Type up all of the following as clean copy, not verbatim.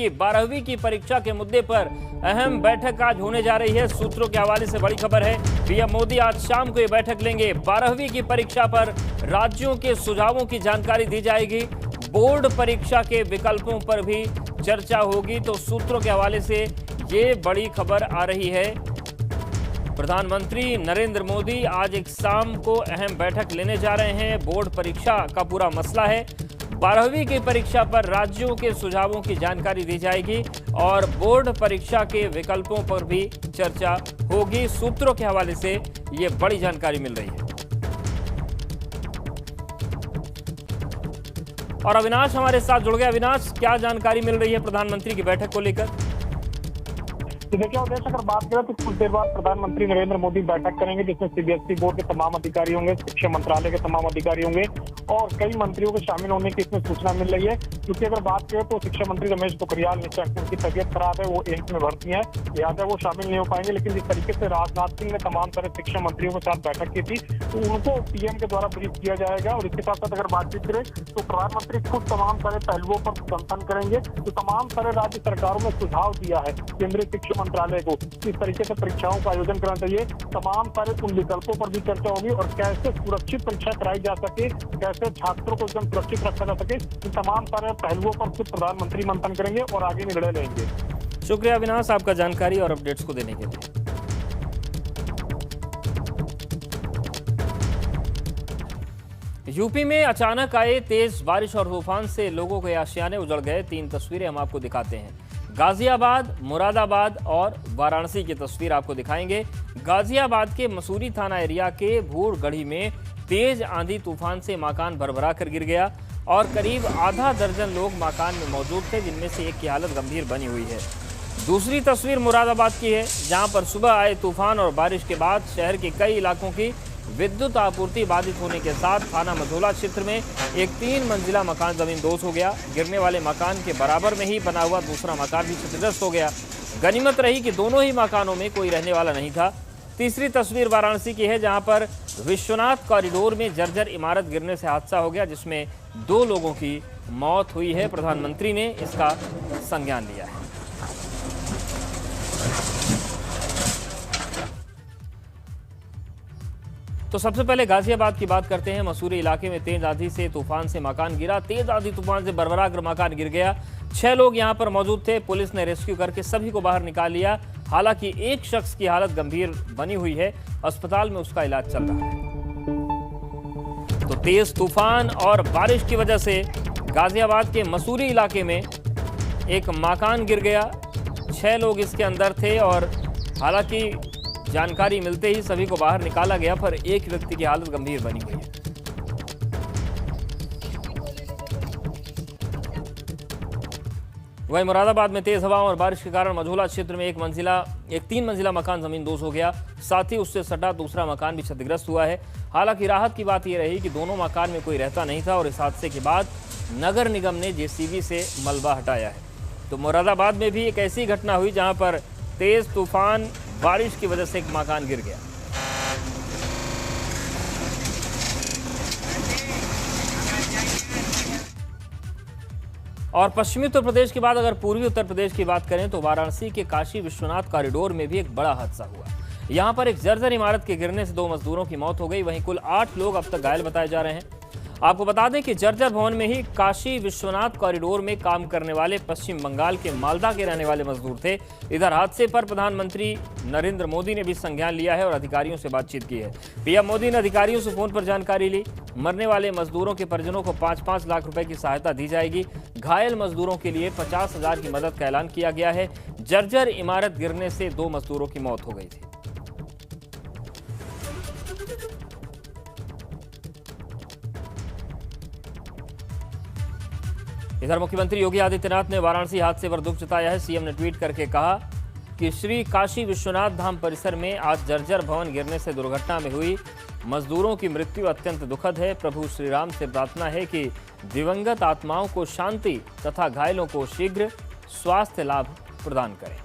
होगी। 12वीं की परीक्षा के मुद्दे पर अहम बैठक आज होने जा रही है। सूत्रों के हवाले से बड़ी खबर है, पीएम मोदी आज शाम को ये बैठक लेंगे। 12वीं की परीक्षा पर राज्यों के सुझावों की जानकारी दी जाएगी। बोर्ड परीक्षा के विकल्पों पर भी चर्चा होगी। तो सूत्रों के हवाले से ये बड़ी खबर आ रही है। प्रधानमंत्री नरेंद्र मोदी आज एक शाम को अहम बैठक लेने जा रहे हैं। बोर्ड परीक्षा का पूरा मसला है। 12वीं की परीक्षा पर राज्यों के सुझावों की जानकारी दी जाएगी और बोर्ड परीक्षा के विकल्पों पर भी चर्चा होगी। सूत्रों के हवाले से ये बड़ी जानकारी मिल रही है। और अविनाश हमारे साथ जुड़ गए। अविनाश, क्या जानकारी मिल रही है प्रधानमंत्री की बैठक को लेकर? देखिए उद्देश्य अगर बात करें तो कुछ देर बाद प्रधानमंत्री नरेंद्र मोदी बैठक करेंगे, जिसमें सीबीएसई बोर्ड के तमाम अधिकारी होंगे, शिक्षा मंत्रालय के तमाम अधिकारी होंगे और कई मंत्रियों के शामिल होने की इसमें सूचना मिल रही है। क्योंकि अगर बात करें तो शिक्षा मंत्री रमेश पोखरियाल निशंक, उनकी तबियत खराब है, वो एम्स में भर्ती है, लिहाजा वो शामिल नहीं हो पाएंगे। लेकिन जिस तरीके से राजनाथ सिंह ने तमाम तरह शिक्षा मंत्रियों के साथ बैठक की थी, तो उनको पीएम के द्वारा ब्रीफ किया जाएगा। और इसके साथ साथ अगर बातचीत करें तो प्रधानमंत्री खुद तमाम तरह पहलुओं पर मंथन करेंगे। तो तमाम तरह राज्य सरकारों ने सुझाव दिया है केंद्रीय शिक्षा मंत्रालय को किस तरीके से परीक्षाओं का आयोजन करना चाहिए। तमाम तरह उन विकल्पों पर भी चर्चा होगी और कैसे सुरक्षित परीक्षा कराई जा सके, कैसे छात्रों को एकदम सुरक्षित रखा जा सके, इन तमाम तरह पहलुओं पर खुद प्रधानमंत्री मंथन करेंगे और आगे निर्णय लेंगे। शुक्रिया अविनाश, आपका जानकारी और अपडेट्स को देने के लिए। यूपी में अचानक आए तेज बारिश और तूफान से लोगों के आशियाने उजड़ गए। 3 तस्वीरें हम आपको दिखाते हैं। गाजियाबाद, मुरादाबाद और वाराणसी की तस्वीर आपको दिखाएंगे। गाजियाबाद के मसूरी थाना एरिया के भूरगढ़ी में तेज आंधी तूफान से मकान भरभरा कर गिर गया और करीब आधा दर्जन लोग मकान में मौजूद थे, जिनमें से एक की हालत गंभीर बनी हुई है। दूसरी तस्वीर मुरादाबाद की है, जहां पर सुबह आए तूफान और बारिश के बाद शहर के कई इलाकों की विद्युत आपूर्ति बाधित होने के साथ थाना मझोला क्षेत्र में एक 3 मंजिला मकान जमींदोज हो गया। गिरने वाले मकान के बराबर में ही बना हुआ दूसरा मकान भी क्षतिग्रस्त हो गया। गनीमत रही कि दोनों ही मकानों में कोई रहने वाला नहीं था। तीसरी तस्वीर वाराणसी की है, जहां पर विश्वनाथ कॉरिडोर में जर्जर इमारत गिरने से हादसा हो गया, जिसमें 2 लोगों की मौत हुई है। प्रधानमंत्री ने इसका संज्ञान लिया है। तो सबसे पहले गाजियाबाद की बात करते हैं। मसूरी इलाके में तेज आंधी से तूफान से मकान गिरा। तेज आंधी तूफान से भरभरा कर मकान गिर गया। 6 लोग यहां पर मौजूद थे। पुलिस ने रेस्क्यू करके सभी को बाहर निकाल लिया। हालांकि एक शख्स की हालत गंभीर बनी हुई है, अस्पताल में उसका इलाज चल रहा है। तो तेज तूफान और बारिश की वजह से गाजियाबाद के मसूरी इलाके में एक मकान गिर गया। 6 लोग इसके अंदर थे और हालांकि जानकारी मिलते ही सभी को बाहर निकाला गया, पर एक व्यक्ति की हालत गंभीर बनी हुई है। वहीं मुरादाबाद में तेज हवाओं और बारिश के कारण मझोला क्षेत्र में एक 3 मंजिला मकान जमींदोज हो गया। साथ ही उससे सटा दूसरा मकान भी क्षतिग्रस्त हुआ है। हालांकि राहत की बात यह रही कि दोनों मकान में कोई रहता नहीं था और इस हादसे के बाद नगर निगम ने जेसीबी से मलबा हटाया है। तो मुरादाबाद में भी एक ऐसी घटना हुई जहां पर तेज तूफान बारिश की वजह से एक मकान गिर गया। और पश्चिमी उत्तर प्रदेश के बाद अगर पूर्वी उत्तर प्रदेश की बात करें तो वाराणसी के काशी विश्वनाथ कॉरिडोर में भी एक बड़ा हादसा हुआ। यहां पर एक जर्जर इमारत के गिरने से 2 मजदूरों की मौत हो गई। वहीं कुल 8 लोग अब तक घायल बताए जा रहे हैं। आपको बता दें कि जर्जर भवन में ही काशी विश्वनाथ कॉरिडोर में काम करने वाले पश्चिम बंगाल के मालदा के रहने वाले मजदूर थे। इधर हादसे पर प्रधानमंत्री नरेंद्र मोदी ने भी संज्ञान लिया है और अधिकारियों से बातचीत की है। पीएम मोदी ने अधिकारियों से फोन पर जानकारी ली। मरने वाले मजदूरों के परिजनों को 5-5 लाख रुपए की सहायता दी जाएगी। घायल मजदूरों के लिए 50,000 की मदद का ऐलान किया गया है। जर्जर इमारत गिरने से 2 मजदूरों की मौत हो गई थी। इधर मुख्यमंत्री योगी आदित्यनाथ ने वाराणसी हादसे पर दुख जताया है। सीएम ने ट्वीट करके कहा कि श्री काशी विश्वनाथ धाम परिसर में आज जर्जर भवन गिरने से दुर्घटना में हुई मजदूरों की मृत्यु अत्यंत दुखद है। प्रभु श्री राम से प्रार्थना है कि दिवंगत आत्माओं को शांति तथा घायलों को शीघ्र स्वास्थ्य लाभ प्रदान करें।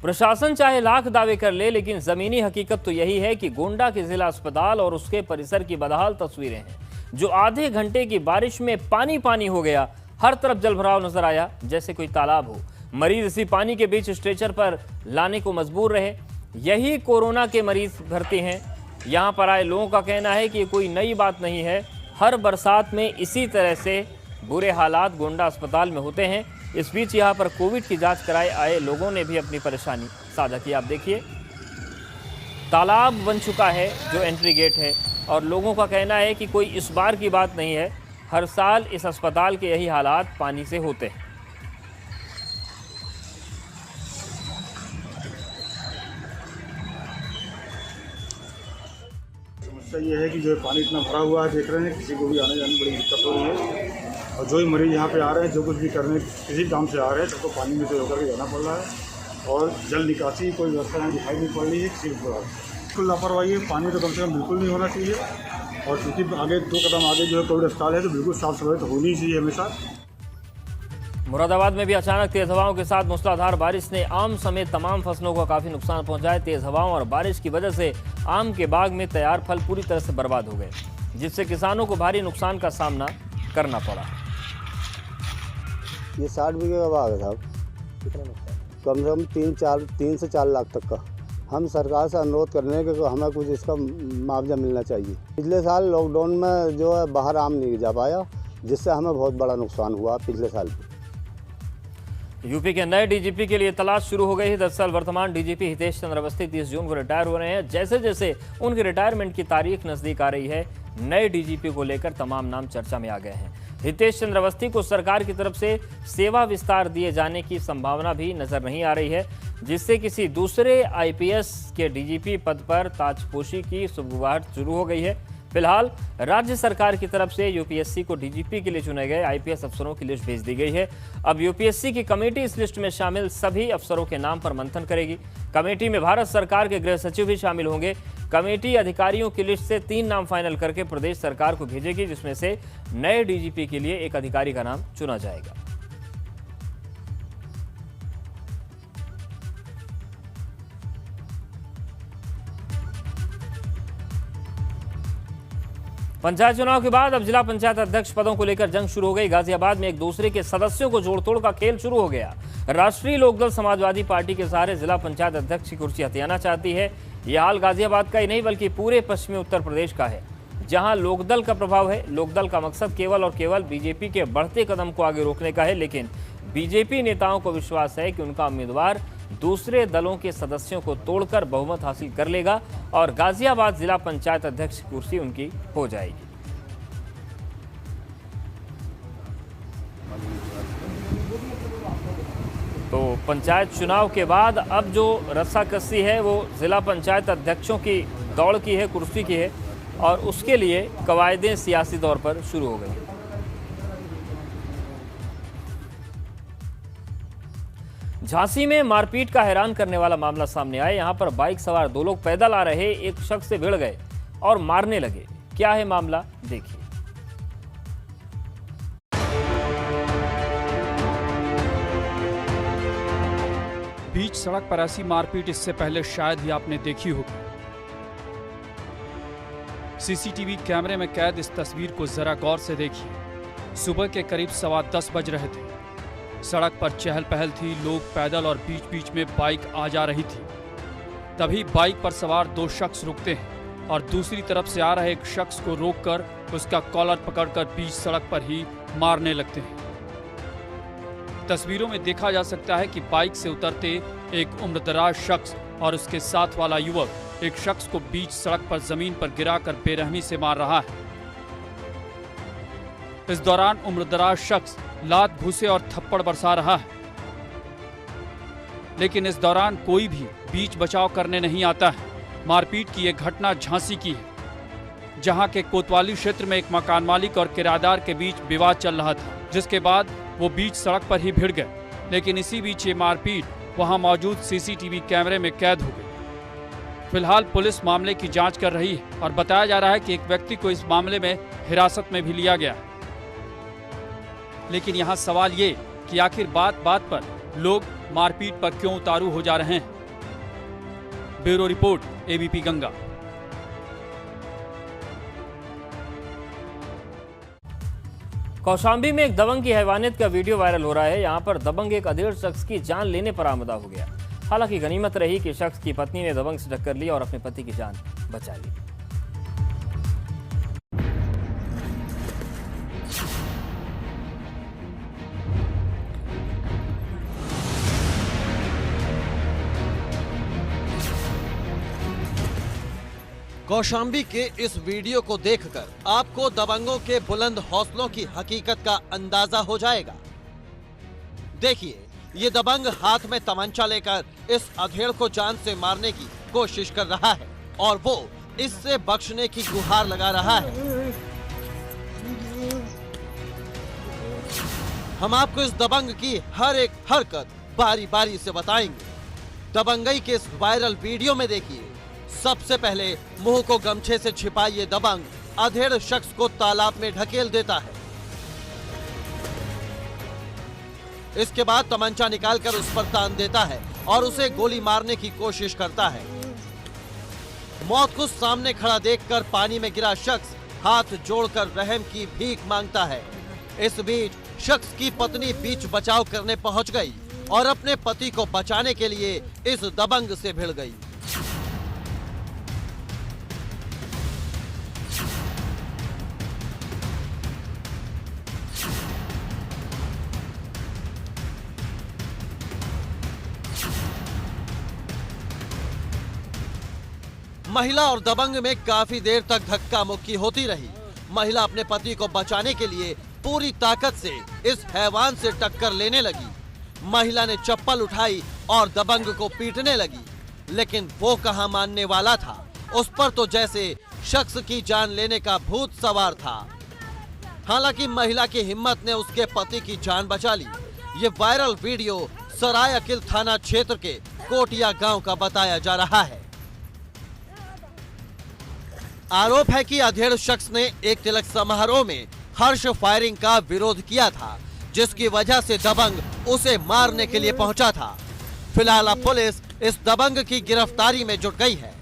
प्रशासन चाहे लाख दावे कर ले, लेकिन जमीनी हकीकत तो यही है कि गोंडा के जिला अस्पताल और उसके परिसर की बदहाल तस्वीरें हैं, जो आधे घंटे की बारिश में पानी पानी हो गया। हर तरफ जलभराव नजर आया, जैसे कोई तालाब हो। मरीज इसी पानी के बीच स्ट्रेचर पर लाने को मजबूर रहे। यही कोरोना के मरीज भर्ती हैं। यहाँ पर आए लोगों का कहना है कि ये कोई नई बात नहीं है, हर बरसात में इसी तरह से बुरे हालात गोंडा अस्पताल में होते हैं। इस बीच यहाँ पर कोविड की जांच कराए आए लोगों ने भी अपनी परेशानी साझा की। आप देखिए, तालाब बन चुका है जो एंट्री गेट है, और लोगों का कहना है कि कोई इस बार की बात नहीं है, हर साल इस अस्पताल के यही हालात पानी से होते हैं। समस्या ये है कि जो पानी इतना भरा हुआ है, देख रहे हैं, किसी को भी आने जाने में बड़ी दिक्कत हो रही है। और जो भी मरीज यहाँ पे आ रहे हैं, जो कुछ भी करने किसी काम से आ रहे हैं, सबको पानी में से होकर के जाना पड़ रहा है। और जल निकासी कोई व्यवस्था यहाँ दिखाई नहीं पड़ रही है किसी को। बिल्कुल लापरवाही है, पानी तो कम से कम बिल्कुल नहीं होना चाहिए। और क्योंकि आगे 2 कदम आगे जो है कोविड अस्पताल है, तो बिल्कुल साफ सफाई तो होनी ही चाहिए हमेशा। मुरादाबाद में भी अचानक तेज हवाओं के साथ मूसलाधार बारिश ने आम समेत तमाम फसलों को काफी नुकसान पहुंचाया। तेज हवाओं और बारिश की वजह से आम के बाग में तैयार फल पूरी तरह से बर्बाद हो गए, जिससे किसानों को भारी नुकसान का सामना करना पड़ा। ये 60 बीघे का बाग है साहब, कम से कम 3 से 4 लाख तक का। हम सरकार से अनुरोध कर रहे हैं कि हमें कुछ इसका मुआवजा मिलना चाहिए। पिछले साल लॉकडाउन में जो है बाहर आम नहीं जा पाया, जिससे हमें बहुत बड़ा नुकसान हुआ पिछले साल। यूपी के नए डीजीपी के लिए तलाश शुरू हो गई है। दरअसल वर्तमान डीजीपी हितेश चंद्र अवस्थी 30 जून को रिटायर हो रहे हैं। जैसे जैसे उनके रिटायरमेंट की तारीख नजदीक आ रही है, नए डीजीपी को लेकर तमाम नाम चर्चा में आ गए हैं। हितेश चंद्र अवस्थी को सरकार की तरफ से सेवा विस्तार दिए जाने की संभावना भी नजर नहीं आ रही है, जिससे किसी दूसरे आईपीएस के डीजीपी पद पर ताजपोशी की सुगबुगाहट शुरू हो गई है। फिलहाल राज्य सरकार की तरफ से यूपीएससी को डीजीपी के लिए चुने गए आईपीएस अफसरों की लिस्ट भेज दी गई है। अब यूपीएससी की कमेटी इस लिस्ट में शामिल सभी अफसरों के नाम पर मंथन करेगी। कमेटी में भारत सरकार के गृह सचिव भी शामिल होंगे। कमेटी अधिकारियों की लिस्ट से 3 नाम फाइनल करके प्रदेश सरकार को भेजेगी, जिसमें से नए डीजीपी के लिए एक अधिकारी का नाम चुना जाएगा। पंचायत चुनाव के बाद अब जिला पंचायत अध्यक्ष पदों को लेकर जंग शुरू हो गई। गाजियाबाद में एक दूसरे के सदस्यों को जोड़तोड़ का खेल शुरू हो गया। राष्ट्रीय लोकदल समाजवादी पार्टी के सहारे जिला पंचायत अध्यक्ष की कुर्सी हथियाना चाहती है। यह हाल गाजियाबाद का ही नहीं बल्कि पूरे पश्चिमी उत्तर प्रदेश का है, जहां लोकदल का प्रभाव है। लोकदल का मकसद केवल और केवल बीजेपी के बढ़ते कदम को आगे रोकने का है, लेकिन बीजेपी नेताओं को विश्वास है कि उनका उम्मीदवार दूसरे दलों के सदस्यों को तोड़कर बहुमत हासिल कर लेगा और गाजियाबाद जिला पंचायत अध्यक्ष की कुर्सी उनकी हो जाएगी। तो पंचायत चुनाव के बाद अब जो रस्साकसी है वो जिला पंचायत अध्यक्षों की दौड़ की है, कुर्सी की है, और उसके लिए कवायदें सियासी तौर पर शुरू हो गई। झांसी में मारपीट का हैरान करने वाला मामला सामने आया। यहां पर बाइक सवार 2 लोग पैदल आ रहे एक शख्स से भिड़ गए और मारने लगे। क्या है मामला, देखिए। बीच सड़क पर ऐसी मारपीट इससे पहले शायद ही आपने देखी होगी। सीसीटीवी कैमरे में कैद इस तस्वीर को जरा गौर से देखिए। सुबह के करीब 10:15 बज रहे थे। सड़क पर चहल पहल थी, लोग पैदल और बीच बीच में बाइक आ जा रही थी। तभी बाइक पर सवार 2 शख्स रुकते हैं और दूसरी तरफ से आ रहे एक शख्स को रोककर उसका कॉलर पकड़कर बीच सड़क पर ही मारने लगते हैं। तस्वीरों में देखा जा सकता है कि बाइक से उतरते एक उम्रदराज शख्स और उसके साथ वाला युवक एक शख्स को बीच सड़क पर जमीन पर गिराकर बेरहमी से मार रहा है। इस दौरान उम्रदराज शख्स लात घूंसे और थप्पड़ बरसा रहा है, लेकिन इस दौरान कोई भी बीच बचाव करने नहीं आता है। मारपीट की यह घटना झांसी की है, जहां के कोतवाली क्षेत्र में एक मकान मालिक और किराएदार के बीच विवाद चल रहा था, जिसके बाद वो बीच सड़क पर ही भिड़ गए। लेकिन इसी बीच ये मारपीट वहां मौजूद सीसीटीवी कैमरे में कैद हो गई। फिलहाल पुलिस मामले की जांच कर रही है और बताया जा रहा है कि एक व्यक्ति को इस मामले में हिरासत में भी लिया गया। लेकिन यहाँ सवाल ये कि आखिर बात बात पर लोग मारपीट पर क्यों उतारू हो जा रहे हैं। Bureau report, ABP Ganga. Kaushambi में एक दबंग की हैवानियत का वीडियो वायरल हो रहा है। यहां पर दबंग एक अधेड़ शख्स की जान लेने पर आमदा हो गया। हालांकि गनीमत रही कि शख्स की पत्नी ने दबंग से टक्कर ली और अपने पति की जान बचा ली। कौशाम्बी के इस वीडियो को देखकर आपको दबंगों के बुलंद हौसलों की हकीकत का अंदाजा हो जाएगा। देखिए, ये दबंग हाथ में तमंचा लेकर इस अधेड़ को जान से मारने की कोशिश कर रहा है और वो इससे बख्शने की गुहार लगा रहा है। हम आपको इस दबंग की हर एक हरकत बारी बारी से बताएंगे। दबंगई के इस वायरल वीडियो में देखिए, सबसे पहले मुंह को गमछे से छिपाए ये दबंग अधेड़ शख्स को तालाब में ढकेल देता है। इसके बाद तमंचा निकालकर उस पर तान देता है और उसे गोली मारने की कोशिश करता है। मौत को सामने खड़ा देखकर पानी में गिरा शख्स हाथ जोड़कर रहम की भीख मांगता है। इस बीच शख्स की पत्नी बीच बचाव करने पहुंच गई और अपने पति को बचाने के लिए इस दबंग से भिड़ गई। महिला और दबंग में काफी देर तक धक्का मुक्की होती रही। महिला अपने पति को बचाने के लिए पूरी ताकत से इस हैवान से टक्कर लेने लगी। महिला ने चप्पल उठाई और दबंग को पीटने लगी, लेकिन वो कहां मानने वाला था। उस पर तो जैसे शख्स की जान लेने का भूत सवार था। हालांकि महिला की हिम्मत ने उसके पति की जान बचा ली। ये वायरल वीडियो सराय अकिल थाना क्षेत्र के कोटिया गांव का बताया जा रहा है। आरोप है कि अधेड़ शख्स ने एक तिलक समारोह में हर्ष फायरिंग का विरोध किया था, जिसकी वजह से दबंग उसे मारने के लिए पहुंचा था। फिलहाल अब पुलिस इस दबंग की गिरफ्तारी में जुट गई है।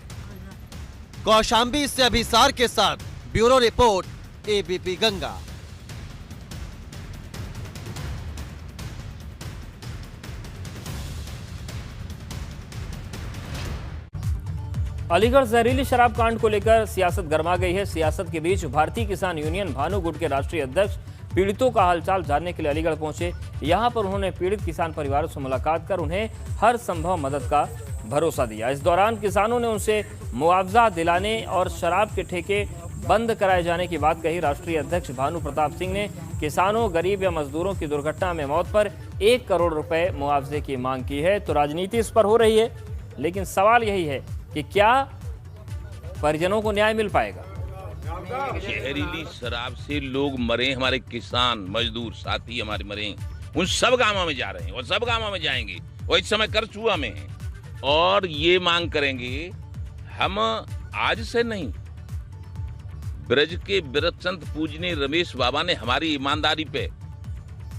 कौशाम्बी से अभिसार के साथ bureau report, ABP Ganga. Aligarh जहरीली शराब कांड को लेकर सियासत गर्मा गई है। सियासत के बीच भारतीय किसान यूनियन भानु गुट के राष्ट्रीय अध्यक्ष पीड़ितों का हालचाल जानने के लिए अलीगढ़ पहुंचे। यहां पर उन्होंने पीड़ित किसान परिवारों से मुलाकात कर उन्हें हर संभव मदद का भरोसा दिया। इस दौरान किसानों ने उनसे मुआवजा दिलाने और शराब के ठेके बंद कराए जाने की बात कही। राष्ट्रीय अध्यक्ष भानु प्रताप सिंह ने किसानों, गरीब या मजदूरों की दुर्घटना में मौत पर 1 करोड़ रुपए मुआवजे की मांग की है। तो राजनीति इस पर हो रही है, लेकिन सवाल यही है कि क्या परिजनों को न्याय मिल पाएगा। जहरीली शराब से लोग मरे, हमारे किसान मजदूर साथी हमारे मरे, उन सब गांवों में जा रहे हैं और सब गांवों में जाएंगे और इस समय करचुआ में हैं और ये मांग करेंगे। हम आज से नहीं, ब्रज के बिरतचंद पूजनीय रमेश बाबा ने हमारी ईमानदारी पे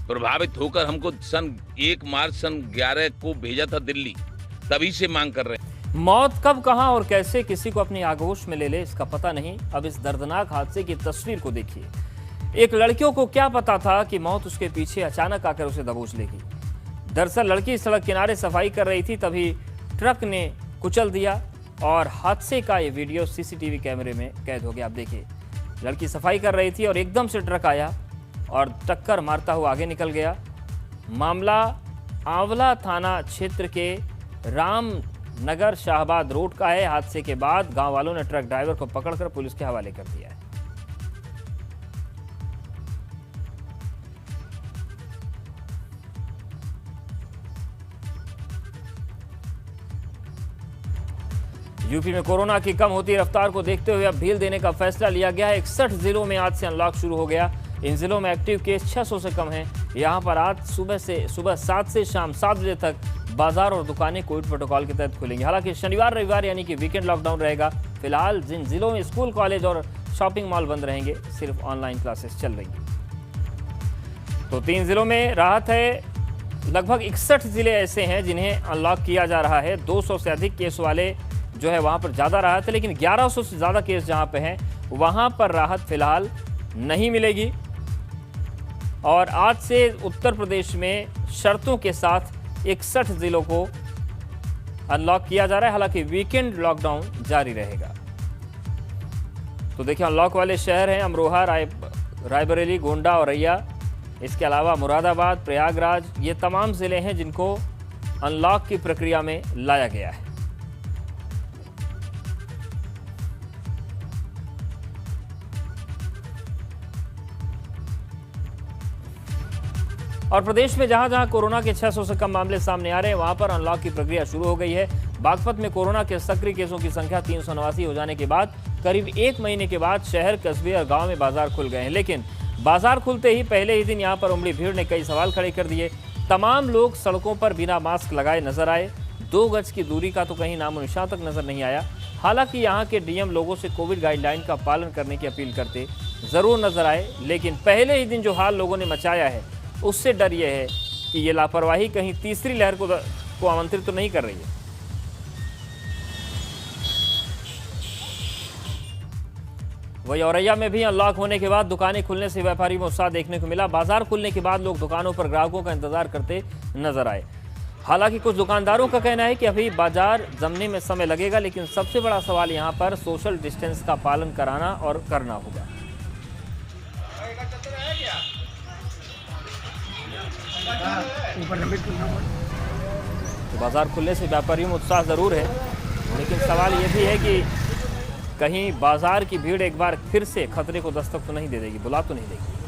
प्रभावित होकर हमको 1 मार्च सन 11 को भेजा था दिल्ली, तभी से मांग कर रहे हैं। मौत कब, कहां और कैसे किसी को अपनी आगोश में ले ले, इसका पता नहीं। अब इस दर्दनाक हादसे की तस्वीर को देखिए। एक लड़कियों को क्या पता था कि मौत उसके पीछे अचानक आकर उसे दबोच लेगी। दरअसल लड़की सड़क किनारे सफाई कर रही थी, तभी ट्रक ने कुचल दिया और हादसे का ये वीडियो सीसीटीवी कैमरे में कैद हो गया। आप देखिए, लड़की सफाई कर रही थी और एकदम से ट्रक आया और टक्कर मारता हुआ आगे निकल गया। मामला आंवला थाना क्षेत्र के रामनगर शाहबाद रोड का है। हादसे के बाद गांव वालों ने ट्रक ड्राइवर को पकड़कर पुलिस के हवाले कर दिया है। यूपी में कोरोना की कम होती रफ्तार को देखते हुए अब ढील देने का फैसला लिया गया है। 61 जिलों में आज से अनलॉक शुरू हो गया। इन जिलों में एक्टिव केस 600 से कम हैं। यहां पर आज सुबह 7 से शाम 7 बजे तक बाजार और दुकानें कोविड प्रोटोकॉल के तहत खुलेंगी। हालांकि शनिवार रविवार यानी कि वीकेंड लॉकडाउन रहेगा। फिलहाल जिन जिलों में स्कूल, कॉलेज और शॉपिंग मॉल बंद रहेंगे, सिर्फ ऑनलाइन क्लासेस चल रही हैं। तो 3 जिलों में राहत है। लगभग 61 जिले ऐसे हैं जिन्हें अनलॉक किया जा रहा है। 200 से अधिक केस वाले जो है वहां पर ज़्यादा राहत है, लेकिन 1100 से ज़्यादा केस जहां पे हैं वहां पर राहत फिलहाल नहीं मिलेगी। और आज से उत्तर प्रदेश में शर्तों के साथ 61 जिलों को अनलॉक किया जा रहा है। हालांकि वीकेंड लॉकडाउन जारी रहेगा। तो देखिए, अनलॉक वाले शहर हैं अमरोहा, रायबरेली, गोंडा, औरैया। इसके अलावा मुरादाबाद, प्रयागराज, ये तमाम जिले हैं जिनको अनलॉक की प्रक्रिया में लाया गया है। और प्रदेश में जहां जहां कोरोना के 600 से कम मामले सामने आ रहे हैं, वहां पर अनलॉक की प्रक्रिया शुरू हो गई है। बागपत में कोरोना के सक्रिय केसों की संख्या 389 हो जाने के बाद करीब 1 महीने के बाद शहर, कस्बे और गांव में बाजार खुल गए हैं। लेकिन बाजार खुलते ही पहले ही दिन यहां पर उमड़ी भीड़ ने कई सवाल खड़े कर दिए। तमाम लोग सड़कों पर बिना मास्क लगाए नजर आए। 2 गज की दूरी का तो कहीं नामो निशान तक नजर नहीं आया। हालांकि यहां के डीएम लोगों से कोविड गाइडलाइन का पालन करने की अपील करते जरूर नजर आए। लेकिन पहले ही दिन जो हाल लोगों ने मचाया है, उससे डर यह है कि ये लापरवाही कहीं तीसरी लहर को आमंत्रित तो नहीं कर रही है। वही औरैया में भी अनलॉक होने के बाद दुकानें खुलने से व्यापारी में उत्साह देखने को मिला। बाजार खुलने के बाद लोग दुकानों पर ग्राहकों का इंतजार करते नजर आए। हालांकि कुछ दुकानदारों का कहना है कि अभी बाजार जमने में समय लगेगा, लेकिन सबसे बड़ा सवाल यहां पर सोशल डिस्टेंस का पालन कराना और करना होगा। तो बाजार खुलने से व्यापारियों में उत्साह जरूर है, लेकिन सवाल यह भी है कि कहीं बाजार की भीड़ एक बार फिर से खतरे को दस्तक तो नहीं दे देगी, बुला तो नहीं देगी।